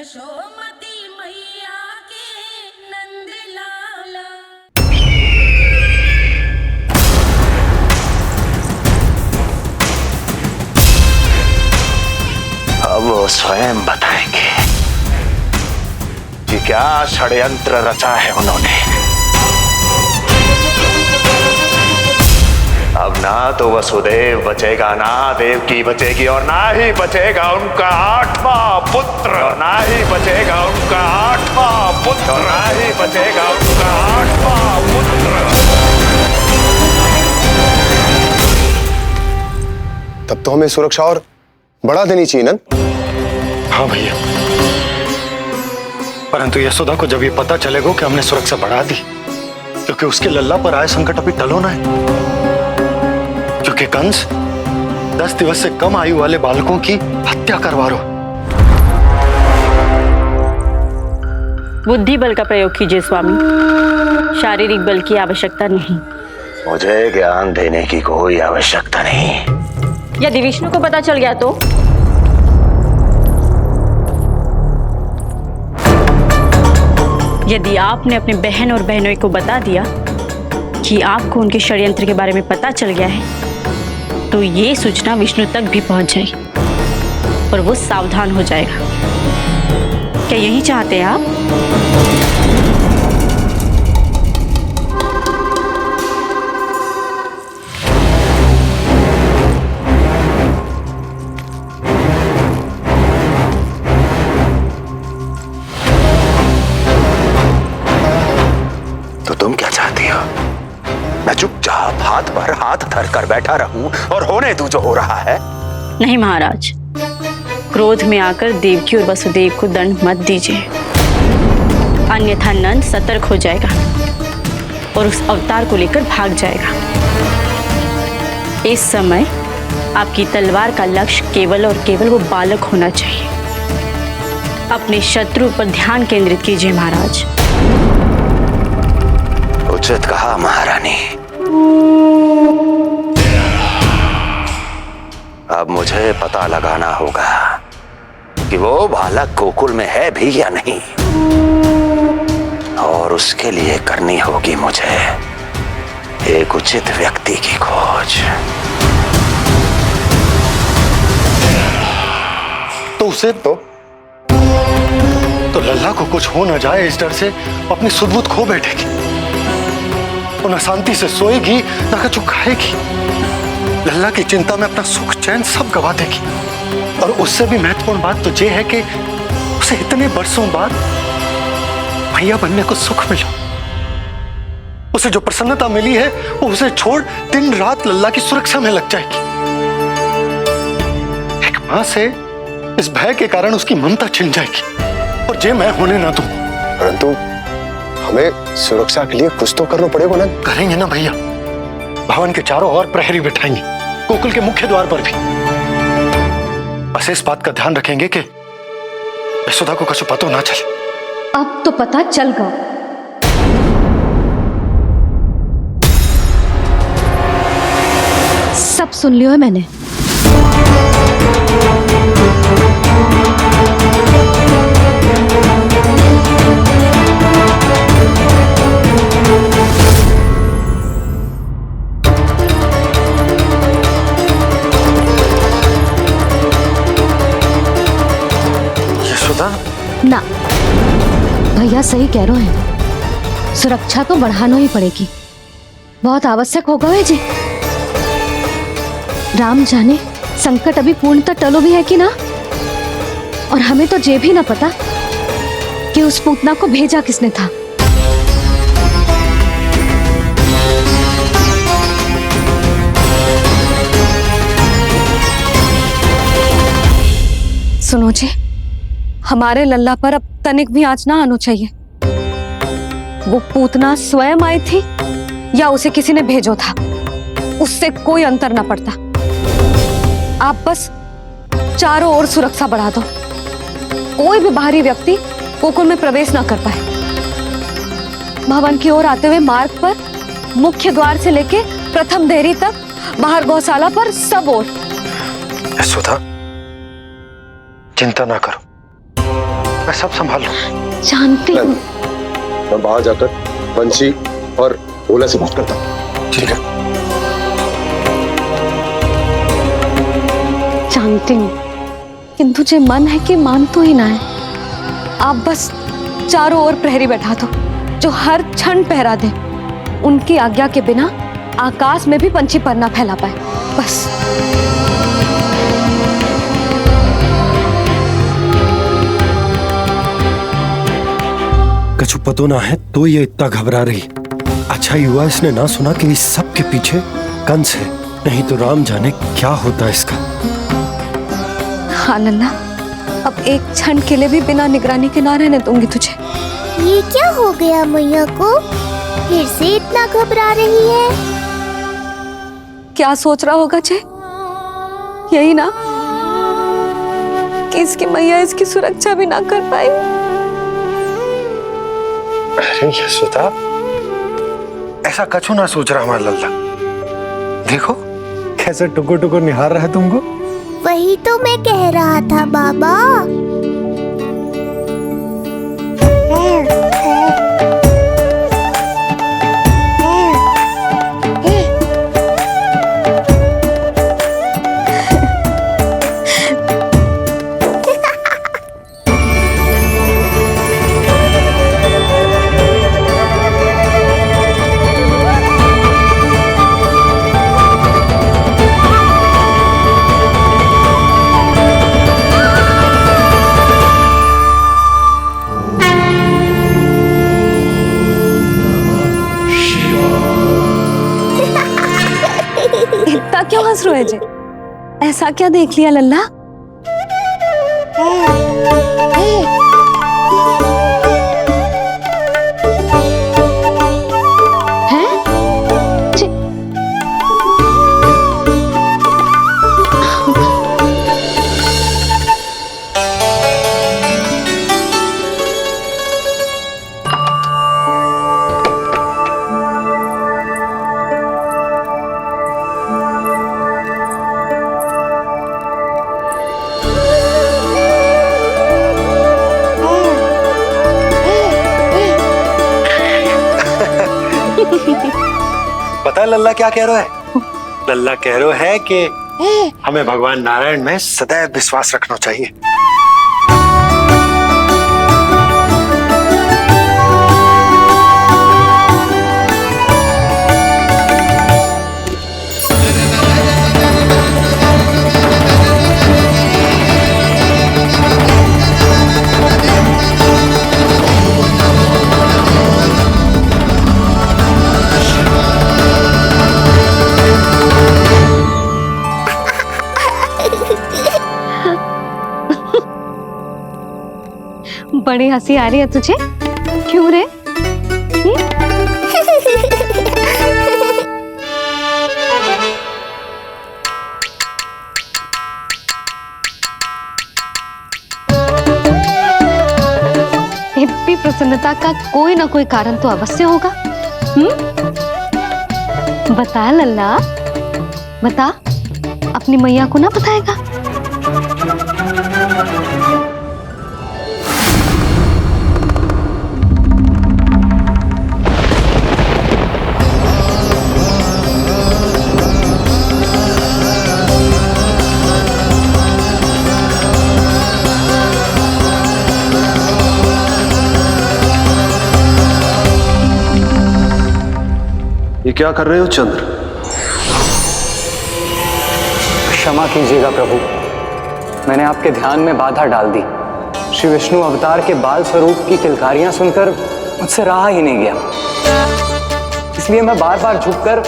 यशोमती मैया के नंद लाला। अब वो स्वयं बताएंगे कि क्या षड्यंत्र रचा है उन्होंने। अब ना तो वसुदेव बचेगा, ना देवकी बचेगी, और ना ही बचेगा उनका 8वां पुत्र, और ना ही बचेगा उनका 8वां पुत्र, और ना ही बचेगा उनका 8वां पुत्र। तब तो हमें सुरक्षा और बढ़ा देनी चाहिए नंद। हाँ भैया, परंतु यशोदा को जब ये पता चलेगा कि हमने सुरक्षा बढ़ा दी, क्योंकि उसके लल्ला पर आए संकट अभी टलो ना है। क्योंकि कंस 10 दिवस से कम आयु वाले बालकों की हत्या करवा रहा। बुद्धि बल का प्रयोग कीजिए स्वामी, शारीरिक बल की आवश्यकता नहीं। मुझे ज्ञान देने की कोई आवश्यकता नहीं। यदि विष्णु को पता चल गया तो? यदि आपने अपनी बहन और बहनों को बता दिया कि आपको उनके षड्यंत्र के बारे में पता चल गया है, तो ये सूचना विष्णु तक भी पहुंच जाएगी और वो सावधान हो जाएगा। क्या यही चाहते हैं आप? तो तुम क्या चाहती हो? मैं चुपचाप हाथ पर हाथ धर कर बैठा रहूं और होने दूं जो हो रहा है? नहीं महाराज, क्रोध में आकर देवकी और वसुदेव को दंड मत दीजिए, अन्यथा नंद सतर्क हो जाएगा और उस अवतार को लेकर भाग जाएगा। इस समय आपकी तलवार का लक्ष्य केवल और केवल वो बालक होना चाहिए। अपने शत्रु पर ध्यान केंद्रित कीजिए महाराज। उचित कहा महारानी। अब मुझे पता लगाना होगा कि वो बालक गोकुल में है भी या नहीं, और उसके लिए करनी होगी मुझे एक उचित व्यक्ति की खोज। तो उसे तो लल्ला को कुछ हो न जाए, इस डर से अपनी सुध-बुध खो बैठेगी। तो न शांति से सोएगी, न कुछ खाएगी। लल्ला की चिंता में अपना सुख चैन सब गवा देगी। और उससे भी महत्वपूर्ण बात तो ये है कि उसे इतने बरसों बाद भैया बनने को सुख मिला। उसे जो प्रसन्नता मिली है, वो उसे छोड़ दिन रात लल्ला की सुरक्षा में लग जाएगी। एक मां से इस भय के कारण उसकी ममता छिन जाएगी, और ये मैं होने ना दूं। परंतु हमें सुरक्षा के लिए कुछ तो करना पड़ेगा ना। करेंगे ना भैया, भवन के चारों ओर प्रहरी बिठाएंगे, गोकुल के मुख्य द्वार पर भी। बस इस बात का ध्यान रखेंगे कि यशोदा को कुछ पता ना चले। अब तो पता चल गया। सब सुन लियो है मैंने। ना, भैया सही कह रहे हैं, सुरक्षा तो बढ़ाना ही पड़ेगी, बहुत आवश्यक होगा है जी। राम जाने संकट अभी पूर्णतः टलो भी है कि ना, और हमें तो ये भी ना पता कि उस पूतना को भेजा किसने था। सुनो जी, हमारे लल्ला पर अब तनिक भी आंच ना आना चाहिए। वो पूतना स्वयं आई थी या उसे किसी ने भेजो था, उससे कोई अंतर ना पड़ता। आप बस चारों ओर सुरक्षा बढ़ा दो, कोई भी बाहरी व्यक्ति गोकुल में प्रवेश ना कर पाए। भवन की ओर आते हुए मार्ग पर मुख्य द्वार से लेके प्रथम देहरी तक, बाहर गौशाला पर, सब ओर। यशोदा, चिंता ना करो, मैं सब संभाल लूं। जानती हूँ। मैं बाहर जाकर पंछी और ओला से बात करता हूँ। ठीक है। जानती हूँ, किंतु मुझे मन है कि मान तो ही ना है। आप बस चारों ओर प्रहरी बैठा दो जो हर क्षण पहरा दे। उनकी आज्ञा के बिना आकाश में भी पंछी पर ना फैला पाए, बस। कछु पतो ना है तो ये इतना घबरा रही। अच्छा हुआ इसने ना सुना कि इस सब के पीछे कंस है, नहीं तो राम जाने क्या होता इसका। हाँ लल्ला, अब एक क्षण के लिए भी बिना निगरानी के ना रहने दूंगी तुझे। ये क्या हो गया मैया को? फिर से इतना घबरा रही है? क्या सोच रहा होगा जे? यही ना कि इसकी मैया इसकी सुरक्षा भी ना कर पाई। अरे यशोदा, ऐसा कछु ना सोच रहा हमारा लल्ला। देखो कैसे टुकुर टुकुर निहार रहा है तुमको। वही तो मैं कह रहा था बाबा। क्यों हंस रहे जे? ऐसा क्या देख लिया लल्ला? पता है लल्ला क्या कह रहा है? लल्ला कह रहा है कि हमें भगवान नारायण में सदैव विश्वास रखना चाहिए। बड़ी हंसी आ रही है तुझे, क्यों रे? इतनी प्रसन्नता का कोई ना कोई कारण तो अवश्य होगा। बता लल्ला, बता, अपनी मैया को ना बताएगा? ये क्या कर रहे हो चंद्र? क्षमा कीजिएगा प्रभु, मैंने आपके ध्यान में बाधा डाल दी। श्री विष्णु अवतार के बाल स्वरूप की किलकारियां सुनकर मुझसे रहा ही नहीं गया, इसलिए मैं बार बार झुककर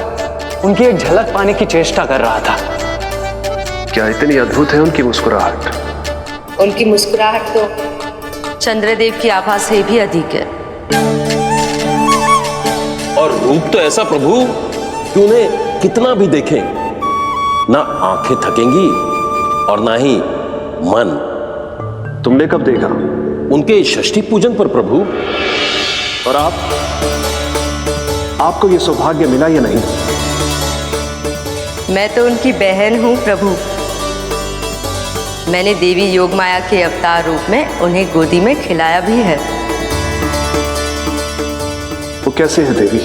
उनकी एक झलक पाने की चेष्टा कर रहा था। क्या इतनी अद्भुत है उनकी मुस्कुराहट? उनकी मुस्कुराहट तो चंद्रदेव की आभा से भी अधिक है। और रूप तो ऐसा प्रभु कि उन्हें कितना भी देखें ना आंखें थकेंगी और ना ही मन। तुमने कब देखा? उनके षष्ठी पूजन पर प्रभु। और आपको ये सौभाग्य मिला या नहीं? मैं तो उनकी बहन हूं प्रभु। मैंने देवी योगमाया के अवतार रूप में उन्हें गोदी में खिलाया भी है। वो कैसे है देवी?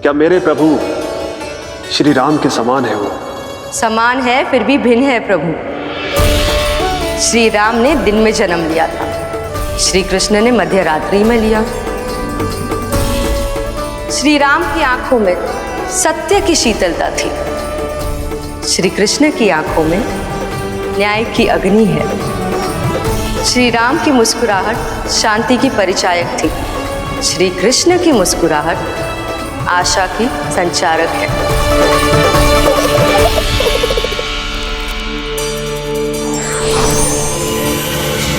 क्या मेरे प्रभु श्री राम के समान है वो? समान है फिर भी भिन्न है प्रभु। श्री राम ने दिन में जन्म लिया था, श्री कृष्ण ने मध्य रात्रि में लिया। श्री राम की आंखों में सत्य की शीतलता थी, श्री कृष्ण की आंखों में न्याय की अग्नि है। श्री राम की मुस्कुराहट शांति की परिचायक थी, श्री कृष्ण की मुस्कुराहट आशा की संचारक है।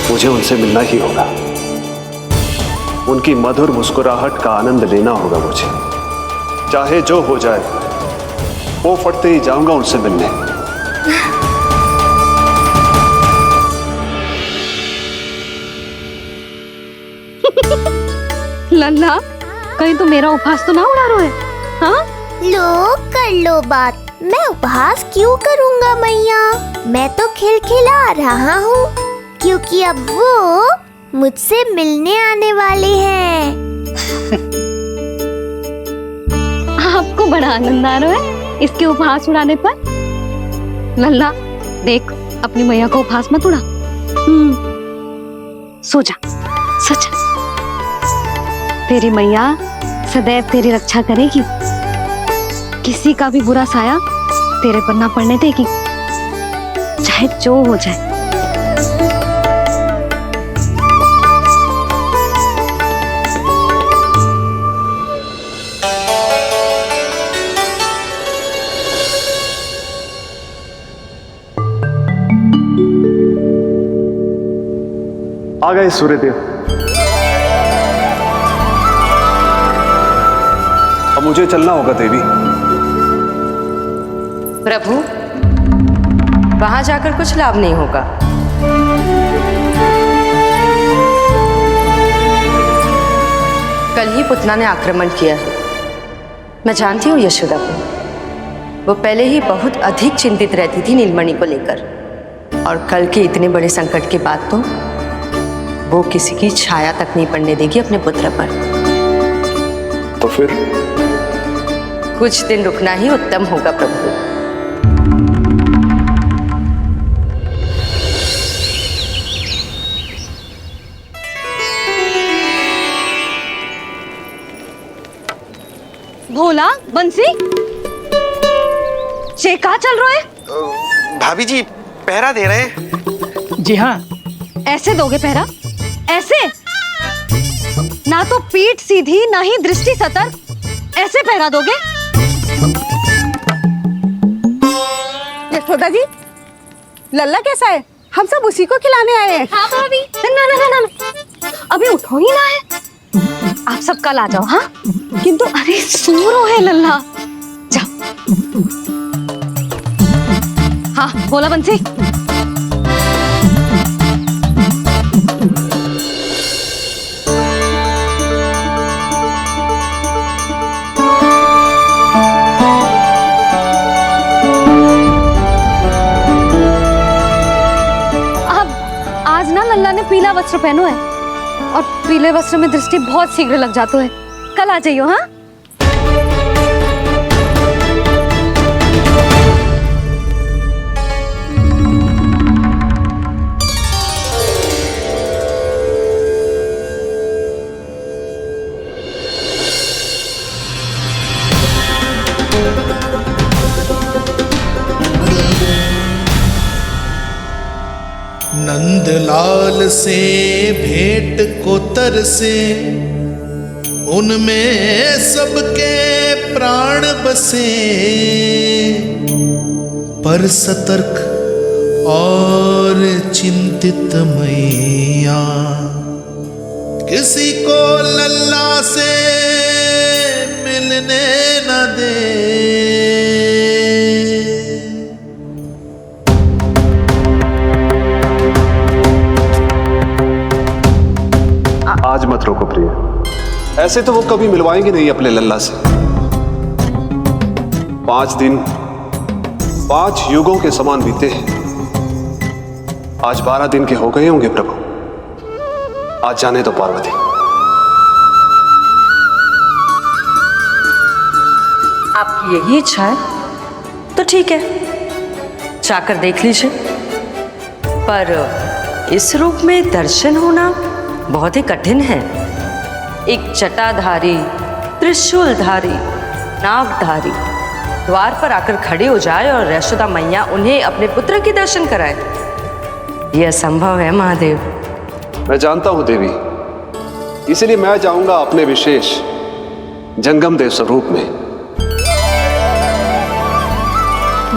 मुझे उनसे मिलना ही होगा, उनकी मधुर मुस्कुराहट का आनंद लेना होगा मुझे। चाहे जो हो जाए, वो फटते ही जाऊंगा उनसे मिलने। लल्ला, कहीं तो मेरा उपहास तो ना उड़ा रहे है? हाँ? लो कर लो बात, मैं उपहास क्यों करूँगा मैया? मैं तो खिलखिला रहा हूँ, क्योंकि अब वो मुझसे मिलने आने वाले हैं। आपको बड़ा आनंद आ रहा है इसके उपहास उड़ाने पर? लल्ला देख, अपनी मैया को उपहास मत उड़ा। सो जा, सो जा। तेरी मैया सदैव तेरी रक्षा करेगी, किसी का भी बुरा साया तेरे पर ना पड़ने देगी, चाहे जो हो जाए। आ गए सूर्यदेव। अब मुझे चलना होगा देवी। प्रभु, वहां जाकर कुछ लाभ नहीं होगा। कल ही पुतना ने आक्रमण किया है। मैं जानती हूँ यशोदा को, वो पहले ही बहुत अधिक चिंतित रहती थी नीलमणि को लेकर, और कल के इतने बड़े संकट के बाद तो वो किसी की छाया तक नहीं पड़ने देगी अपने पुत्र पर। तो फिर कुछ दिन रुकना ही उत्तम होगा प्रभु। भोला, बंसी, ये क्या चल रहा है? भाभी जी पहरा दे रहे हैं। जी हाँ। ऐसे दोगे पहरा? ऐसे? ना तो पीठ सीधी ना ही दृष्टि सतर्क, ऐसे पहरा दोगे? यशोदा जी, लल्ला कैसा है? हम सब उसी को खिलाने आए हैं। हाँ भाभी। ना, अभी उठो ही ना है। आप सब कल आ जाओ। हाँ, किंतु अरे सूरो है लल्ला, जाओ। हाँ बोला बंसी। लल्ला ने पीला वस्त्र पहनो है, और पीले वस्त्र में दृष्टि बहुत शीघ्र लग जातो है। कल आ जाइयो। हाँ, नंदलाल से भेंट को तरसे, उनमें सबके प्राण बसे, पर सतर्क और चिंतित मैया किसी को लल्ला से मिलने न दे। आज मत रोको प्रिय, ऐसे तो वो कभी मिलवाएंगे नहीं अपने लल्ला से। 5 दिन 5 युगों के समान बीते हैं, आज 12 दिन के हो गए होंगे प्रभु। आज जाने दो पार्वती। आपकी यही इच्छा है तो ठीक है, जाकर देख लीजिए। पर इस रूप में दर्शन होना बहुत ही कठिन है। एक जटाधारी, त्रिशूलधारी, नागधारी द्वार पर आकर खड़े हो जाए और यशोदा मैया उन्हें अपने पुत्र के दर्शन कराए, यह असंभव है महादेव। मैं जानता हूं देवी, इसलिए मैं जाऊंगा अपने विशेष जंगम देव स्वरूप में।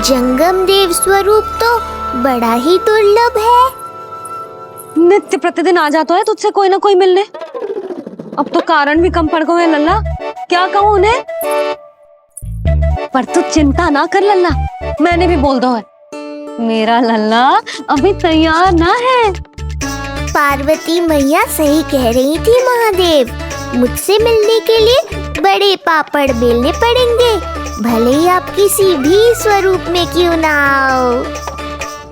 जंगम देव स्वरूप तो बड़ा ही दुर्लभ है। नित्य प्रतिदिन आ जाता है तुझसे कोई ना कोई मिलने। अब तो कारण भी कम पड़ गए हैं लल्ला, क्या कहूँ उन्हें। पर तू चिंता ना कर लल्ला, मैंने भी बोल दो है, मेरा लल्ला अभी तैयार ना है। पार्वती मैया सही कह रही थी महादेव, मुझसे मिलने के लिए बड़े पापड़ बेलने पड़ेंगे, भले ही आप किसी भी स्वरूप में क्यों ना आओ।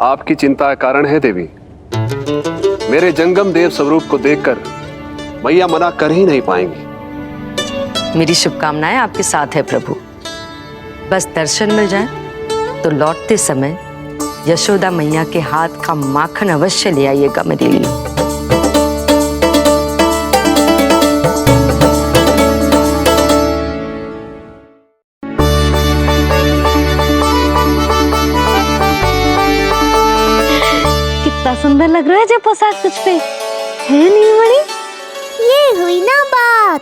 आपकी चिंता का कारण है देवी। मेरे जंगम देव स्वरूप को देखकर मैया मना कर ही नहीं पाएंगी। मेरी शुभकामनाएं आपके साथ है प्रभु। बस दर्शन मिल जाए तो लौटते समय यशोदा मैया के हाथ का माखन अवश्य ले आइएगा मेरे लिए। कितना सुंदर लग रहा है जब पोशाक तुझ पे है नीलमणि। ये हुई ना बात,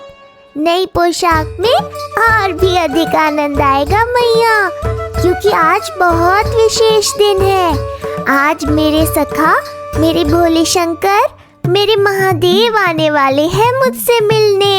नई पोशाक में और भी अधिक आनंद आएगा मैया, क्योंकि आज बहुत विशेष दिन है। आज मेरे सखा, मेरे भोले शंकर, मेरे महादेव आने वाले हैं मुझसे मिलने।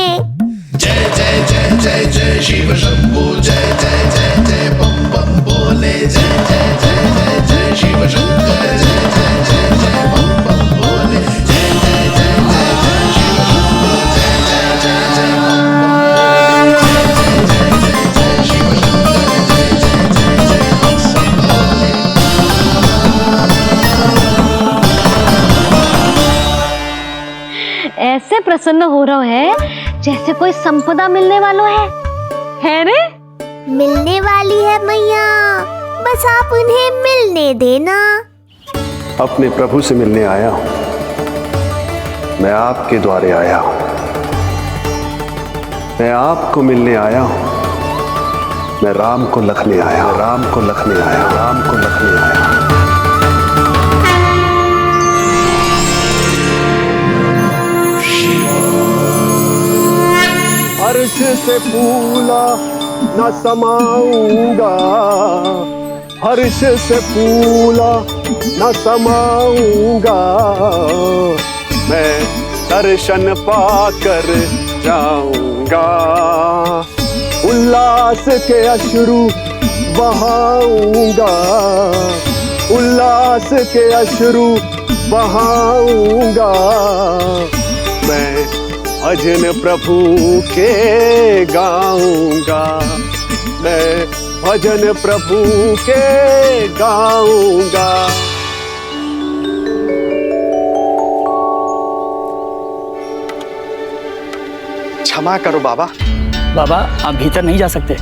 जय जय जय जय जय शिव शंभो, जय जय जय जय बम बम बोले, जय जय जय जय जय शिव शंकर, जय जय जय जय बम बम बोले, जय जय जय जय जय शिव शंभो, जय जय जय जय बम बम बोले, जय जय जय जय शिव शंकर, जय जय जय जय बम बोले। ऐसे प्रसन्न हो रहा है जैसे कोई संपदा मिलने वाला है रे? मिलने वाली है मैया, बस आप उन्हें मिलने देना। अपने प्रभु से मिलने आया हूं, मैं आपके द्वारे आया हूं, मैं आपको मिलने आया हूं, मैं राम को लखने आया, राम को लखने आया, राम को लखने आया। अर्श से फूला न समाऊंगा, हर्ष से फूला न समाऊंगा, मैं दर्शन पाकर जाऊंगा, उल्लास के अश्रु बहाऊंगा, उल्लास के अश्रु बहाऊंगा, मैं भजन प्रभु के गाऊंगा, मैं भजन प्रभु के गाऊंगा। क्षमा करो बाबा। बाबा आप भीतर नहीं जा सकते।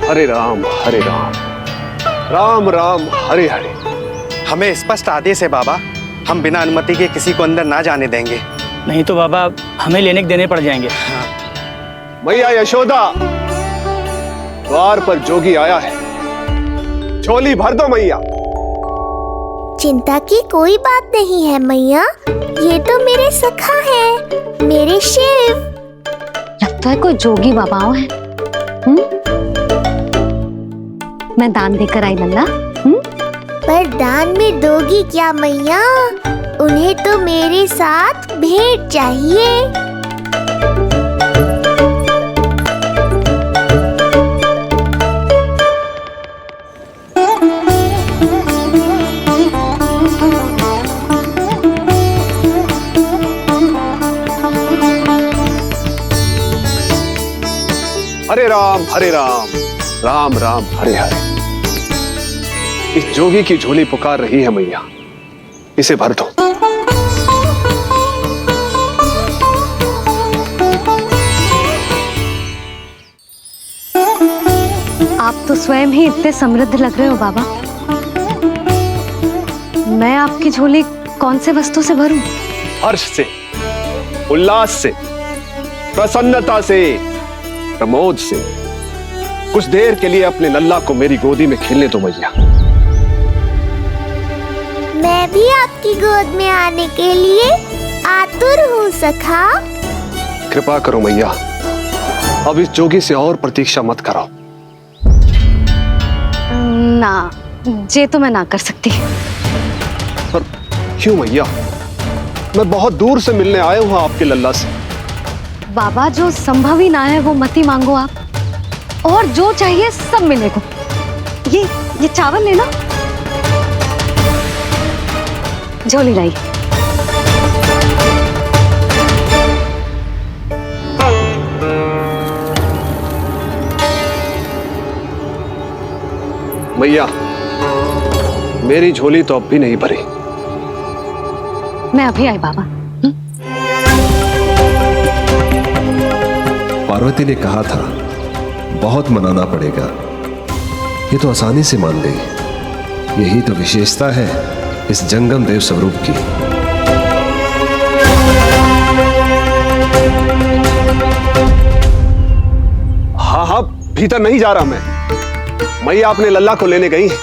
हरे राम राम राम हरे हरे। हमें स्पष्ट आदेश है बाबा, हम बिना अनुमति के किसी को अंदर ना जाने देंगे। नहीं तो बाबा हमें लेने के देने पड़ जाएंगे। मैया यशोदा, द्वार पर जोगी आया है, झोली भर दो मैया। चिंता की कोई बात नहीं है मैया, ये तो मेरे सखा है, मेरे शिव। लगता है कोई जोगी बाबाओं है। मैं दान देकर आई लल्ला। पर दान में दोगी क्या मैया? उन्हें तो मेरे साथ भेंट चाहिए। हरे राम राम राम हरे हरे। इस जोगी की झोली पुकार रही है मैया, इसे भर दो। आप तो स्वयं ही इतने समृद्ध लग रहे हो बाबा। मैं आपकी झोली कौन से वस्तु से भरूं? हर्ष से, उल्लास से, प्रसन्नता से, प्रमोद से। कुछ देर के लिए अपने लल्ला को मेरी गोदी में खेलने दो मैया। मैं भी आपकी गोद में आने के लिए आतुर हूँ सखा। कृपा करो मैया, अब इस जोगी से और प्रतीक्षा मत कराओ। ना, ये तो मैं ना कर सकती। पर क्यों मैया? मैं बहुत दूर से मिलने आया हूँ आपके लल्ला से। बाबा, जो संभव ही ना है वो मत ही मांगो आप, और जो चाहिए सब मिलेगा। ये चावल लेना, झोली लाई। मैया, मेरी झोली तो अब भी नहीं भरी। मैं अभी आई बाबा। पार्वती ने कहा था बहुत मनाना पड़ेगा, ये तो आसानी से मान गई। यही तो विशेषता है इस जंगम देव स्वरूप की। हाँ हाँ, भीतर नहीं जा रहा मैं। मैया अपने लल्ला को लेने गई है।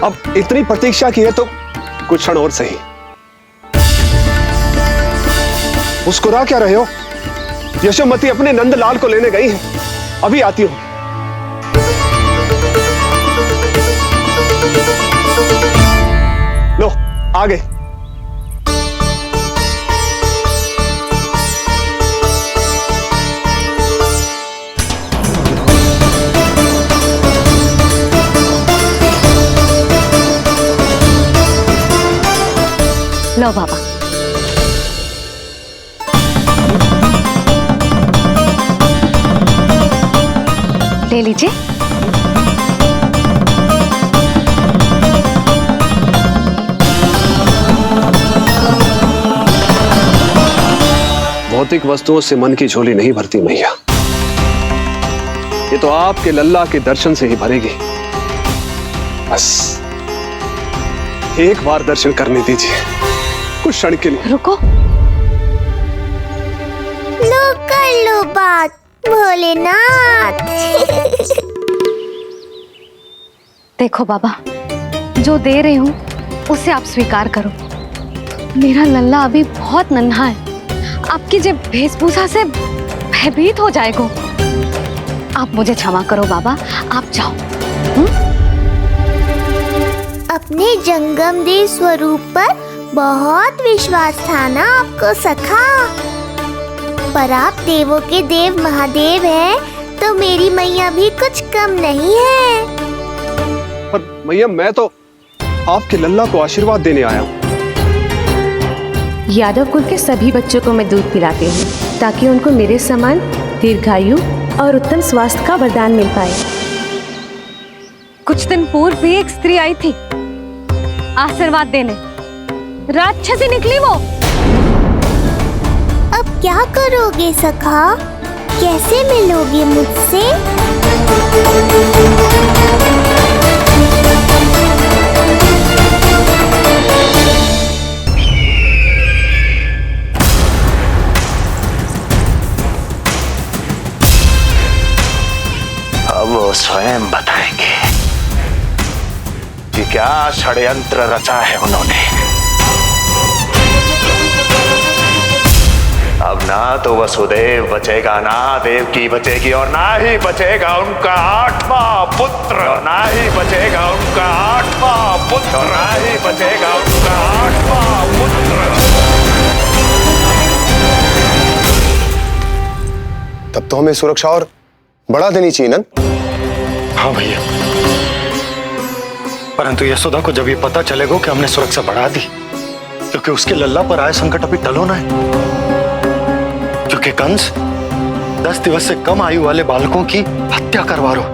अब इतनी प्रतीक्षा की है तो कुछ क्षण और सही। मुस्कुरा क्या रहे हो? यशोमती अपने नंदलाल को लेने गई है, अभी आती हूं। लो, आ गए। लो बाबा। ले लीजिए। भौतिक वस्तुओं से मन की झोली नहीं भरती मैया, ये तो आपके लल्ला के दर्शन से ही भरेगी। बस एक बार दर्शन करने दीजिए, कुछ क्षण के लिए। रुको। लो कर लो बात भोलेनाथ। देखो बाबा, जो दे रही हूँ उसे आप स्वीकार करो। मेरा लल्ला अभी बहुत नन्हा है, आपकी जब वेशभूषा से भयभीत हो जाएगा। आप मुझे क्षमा करो बाबा, आप जाओ। अपने जंगम देव स्वरूप पर बहुत विश्वास था ना आपको सखा। पर आप देवों के देव महादेव हैं, तो मेरी मैया भी कुछ कम नहीं है। पर मैया, मैं तो आपके लल्ला को आशीर्वाद देने आया हूँ। यादव कुल के सभी बच्चों को मैं दूध पिलाती हूँ, ताकि उनको मेरे समान दीर्घायु और उत्तम स्वास्थ्य का वरदान मिल पाए। कुछ दिन पूर्व भी एक स्त्री आई थी आशीर्वाद देने, राक्षसी निकली वो। अब क्या करोगे सखा? कैसे मिलोगे मुझसे? अब वो स्वयं बताएंगे कि क्या षड्यंत्र रचा है उन्होंने। अब ना तो वसुदेव बचेगा, ना देवकी बचेगी, और ना ही बचेगा उनका आठवां पुत्र, और ना ही बचेगा उनका आठवां पुत्र, और ना ही बचेगा उनका आठवां पुत्र। तब तो हमें सुरक्षा और बढ़ा देनी चाहिए नंद। हाँ भैया, परंतु यशोदा को जब ये पता चलेगा कि हमने सुरक्षा बढ़ा दी, क्योंकि उसके लल्ला पर आए संकट अभी टल होना है। क्योंकि कंस 10 दिवस से कम आयु वाले बालकों की हत्या करवा रहा।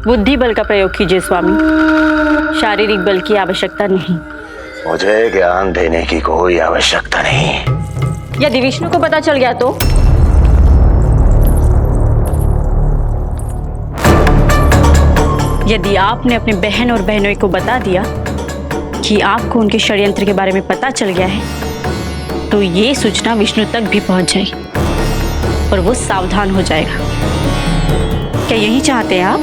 बुद्धि बल का प्रयोग कीजिए स्वामी, शारीरिक बल की आवश्यकता नहीं। मुझे ज्ञान देने की कोई आवश्यकता नहीं। यदि विष्णु को पता चल गया तो? यदि आपने अपनी बहन और बहनों को बता दिया कि आपको उनके षड्यंत्र के बारे में पता चल गया है, तो ये सूचना विष्णु तक भी पहुंच जाएगी और वो सावधान हो जाएगा। क्या यही चाहते हैं आप?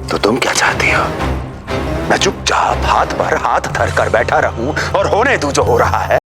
तो तुम क्या चाहती हो? मैं चुपचाप हाथ पर हाथ धर कर बैठा रहूं और होने दूं जो हो रहा है?